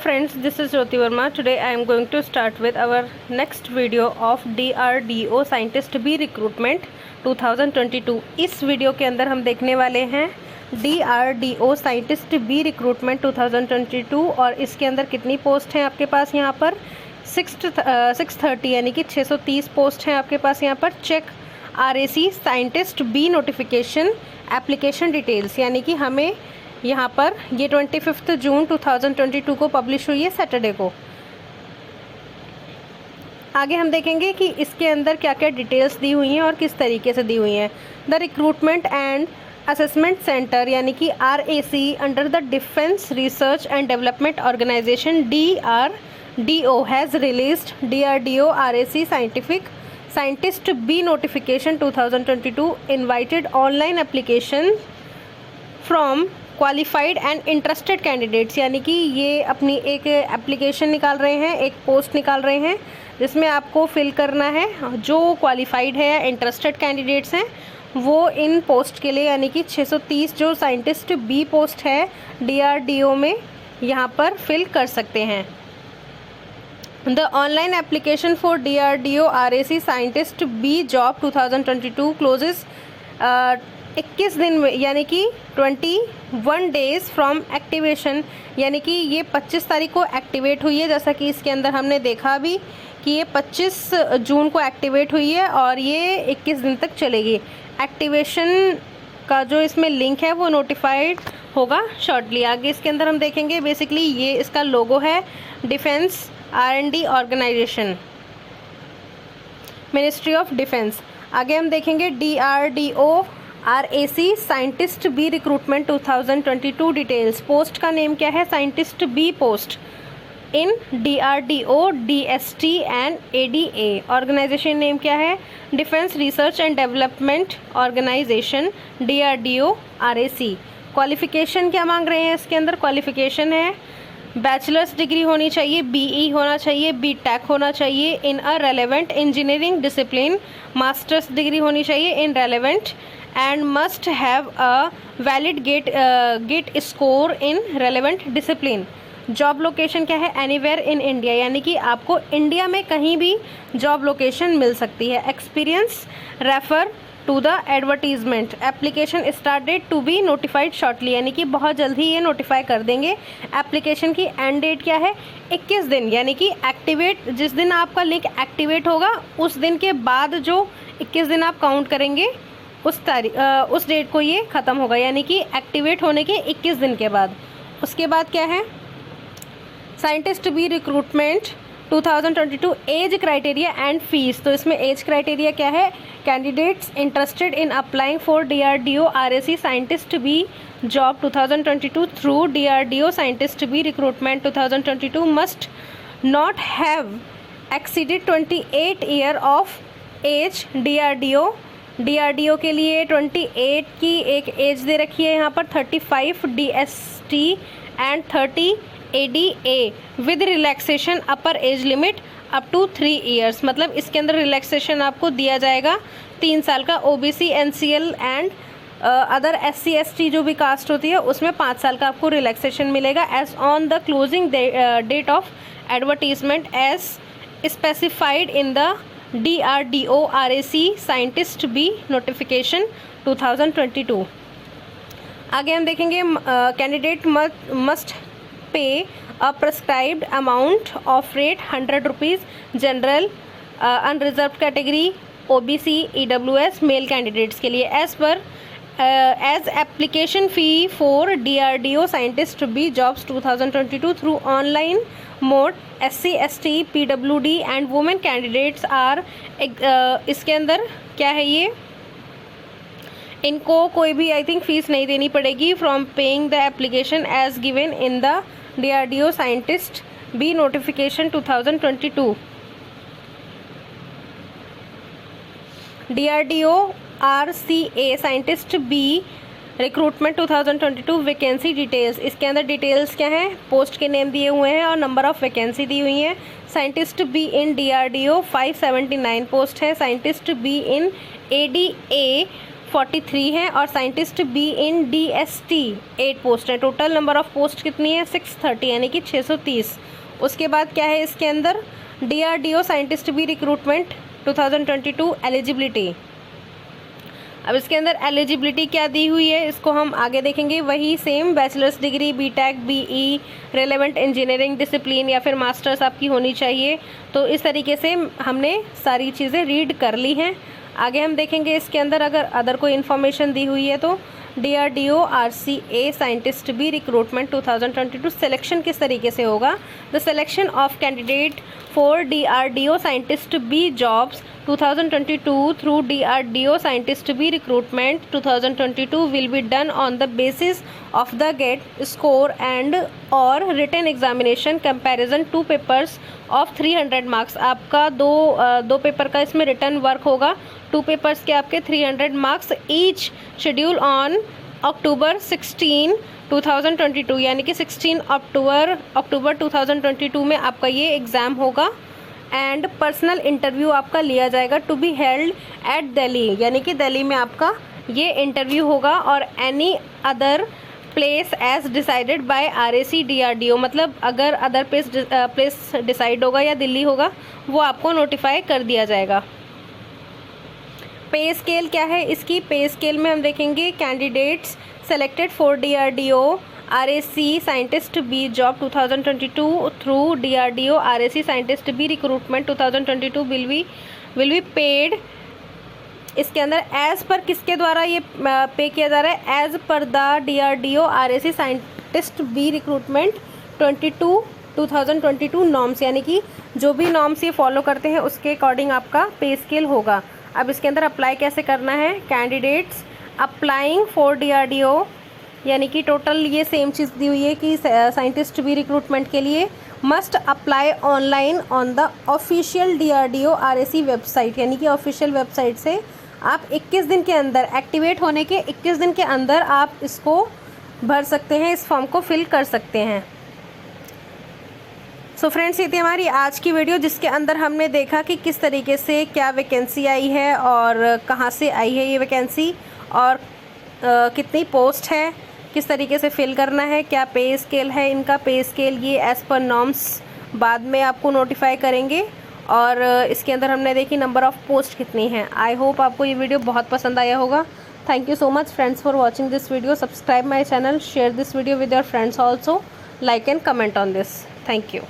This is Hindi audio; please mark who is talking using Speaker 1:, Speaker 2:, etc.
Speaker 1: friends, this is Jyoti Verma. Today I am going to start with our next video of DRDO Scientist B Recruitment 2022. इस वीडियो के अंदर हम देखने वाले हैं DRDO Scientist B Recruitment 2022 और इसके अंदर कितनी पोस्ट हैं आपके पास यहाँ पर 630 यानी कि 630 पोस्ट हैं आपके पास यहाँ पर। Check RAC scientist B notification application details, यानी कि हमें यहाँ पर ये 25 जून 2022 को पब्लिश हुई है, सैटरडे को। आगे हम देखेंगे कि इसके अंदर क्या क्या डिटेल्स दी हुई हैं और किस तरीके से दी हुई हैं। The recruitment and assessment centre यानी कि RAC under the defence research and development organisation DRDO has released DRDO RAC scientist B notification 2022 invited online application from qualified and interested candidates, यानी कि ये अपनी एक एप्लीकेशन निकाल रहे हैं, एक पोस्ट निकाल रहे हैं जिसमें आपको फिल करना है। जो क्वालिफाइड है या इंटरेस्टेड कैंडिडेट्स हैं वो इन पोस्ट के लिए, यानी कि 630 जो साइंटिस्ट बी पोस्ट है DRDO में, यहाँ पर फिल कर सकते हैं। The online application for DRDO RAC scientist B job 2022 closes 21 दिन में, यानी कि 21 डेज़ फ्रॉम एक्टिवेशन, यानी कि ये 25 तारीख को एक्टिवेट हुई है। जैसा कि इसके अंदर हमने देखा भी कि ये 25 जून को एक्टिवेट हुई है और ये 21 दिन तक चलेगी। एक्टिवेशन का जो इसमें लिंक है वो नोटिफाइड होगा शॉर्टली। आगे इसके अंदर हम देखेंगे, बेसिकली ये इसका लोगो है, defence R&D organisation, ministry of defence. आगे हम देखेंगे DRDO RAC scientist B recruitment 2022 details. Post का नेम क्या है? Scientist B post in DRDO DST and ADA। Organisation name क्या है? Defence research and development organisation DRDO RAC। Qualification क्या मांग रहे हैं इसके अंदर? क्वालिफिकेशन है बैचलर्स डिग्री होनी चाहिए, BE होना चाहिए, BTech होना चाहिए in a relevant engineering discipline, masters degree होनी चाहिए in relevant and must have a valid GATE score in relevant discipline. Job location क्या है? एनीवेयर इन इंडिया, यानी कि आपको इंडिया में कहीं भी जॉब लोकेशन मिल सकती है। Experience refer to the advertisement. Application start date to be notified shortly, यानी कि बहुत जल्द ही ये नोटिफाई कर देंगे। एप्लीकेशन की एंड डेट क्या है? 21 दिन, यानी कि एक्टिवेट जिस दिन आपका लिंक एक्टिवेट होगा उस दिन के बाद जो 21 दिन आप काउंट करेंगे उस डेट को ये ख़त्म होगा, यानी कि एक्टिवेट होने के 21 दिन के बाद। उसके बाद क्या है? Scientist B recruitment 2022 age criteria and fees. तो इसमें एज क्राइटेरिया क्या है? Candidates interested in applying for DRDO RAC scientist B job 2022 through DRDO scientist B recruitment 2022 must not have exceeded 28 year of age. DRDO के लिए 28 की एक एज दे रखी है यहाँ पर, 35 DST and 30 ADA with relaxation upper age limit up to 3 years. मतलब इसके अंदर रिलैक्सेशन आपको दिया जाएगा 3 साल का। OBC NCL and other SC ST जो भी कास्ट होती है उसमें 5 साल का आपको रिलैक्सेशन मिलेगा। Age on the closing date of advertisement as specified in the DRDO RAC scientist B notification 2022। आगे हम देखेंगे, candidate must pay a prescribed amount of rate 100 rupees, general unreserved category OBC EWS male candidates के लिए। As application fee for DRDO scientist B jobs 2022 through online mode SC ST PWD and women candidates are. इसके अंदर क्या है ये? इनको कोई भी आई थिंक फ़ीस नहीं देनी पड़ेगी from paying the application as given in the DRDO scientist B notification 2022। DRDO RCA scientist B recruitment 2022 vacancy details. इसके अंदर डिटेल्स क्या हैं? पोस्ट के नेम दिए हुए हैं और नंबर ऑफ़ वैकेंसी दी हुई हैं। Scientist be in DRDO 579 post है। साइंटिस्ट बी इन ADA 43 हैं और scientist be in DST 8 post है। टोटल नंबर ऑफ पोस्ट कितनी है 630 यानी कि 630। उसके बाद क्या है इसके अंदर DRDO scientist B recruitment 2022 eligibility. अब इसके अंदर एलिजिबिलिटी क्या दी हुई है इसको हम आगे देखेंगे। वही same bachelors degree BTech BE relevant engineering discipline या फिर मास्टर्स आपकी होनी चाहिए। तो इस तरीके से हमने सारी चीज़ें रीड कर ली हैं। आगे हम देखेंगे इसके अंदर अगर अदर कोई इन्फॉर्मेशन दी हुई है तो DRDO RCA scientist B recruitment 2022 selection किस तरीके से होगा। The selection of candidate for DRDO scientist B jobs 2022 through DRDO Scientist B recruitment 2022 will be done on the basis of the GATE score and or written examination comparison 2 papers of 300 marks। आपका दो पेपर का इसमें रिटर्न वर्क होगा। 2 पेपर्स के आपके 300 marks each schedule on October 16 2022 यानी कि 16 अक्टूबर 2022 में आपका ये एग्ज़ाम होगा। एंड पर्सनल इंटरव्यू आपका लिया जाएगा to be held at Delhi यानी कि दिल्ली में आपका ये इंटरव्यू होगा। और any other place as decided by RAC DRDO मतलब अगर अदर प्लेस डिसाइड होगा या दिल्ली होगा वो आपको नोटिफाई कर दिया जाएगा। पे स्केल क्या है इसकी। पे स्केल में हम देखेंगे candidates selected for DRDO RAC scientist B job 2022 through DRDO RAC scientist B recruitment 2022 will be paid. इसके अंदर एज़ पर किसके द्वारा ये पे किया जा रहा है as per the DRDO RAC scientist B recruitment 2022 norms यानी कि जो भी नॉर्म्स ये फॉलो करते हैं उसके अकॉर्डिंग आपका पे स्केल होगा। अब इसके अंदर अप्लाई कैसे करना है। कैंडिडेट्स अप्लाइंग फॉर DRDO यानी कि टोटल ये सेम चीज़ दी हुई है कि साइंटिस्ट बी रिक्रूटमेंट के लिए must apply online on the official DRDO RAC website यानी कि ऑफिशियल वेबसाइट से आप 21 दिन के अंदर एक्टिवेट होने के 21 दिन के अंदर आप इसको भर सकते हैं, इस फॉर्म को फिल कर सकते हैं। सो फ्रेंड्स ये थी हमारी आज की वीडियो जिसके अंदर हमने देखा कि किस तरीके से क्या वैकेंसी आई है और कहाँ से आई है ये वैकेंसी और कितनी पोस्ट है, किस तरीके से फिल करना है, क्या पे स्केल है इनका। पे स्केल ये एज़ पर नॉर्म्स बाद में आपको नोटिफाई करेंगे। और इसके अंदर हमने देखी नंबर ऑफ़ पोस्ट कितनी है। आई होप आपको ये वीडियो बहुत पसंद आया होगा। Thank you so much friends for watching this video. Subscribe my channel, share this video with your friends also, like and comment on this. Thank you.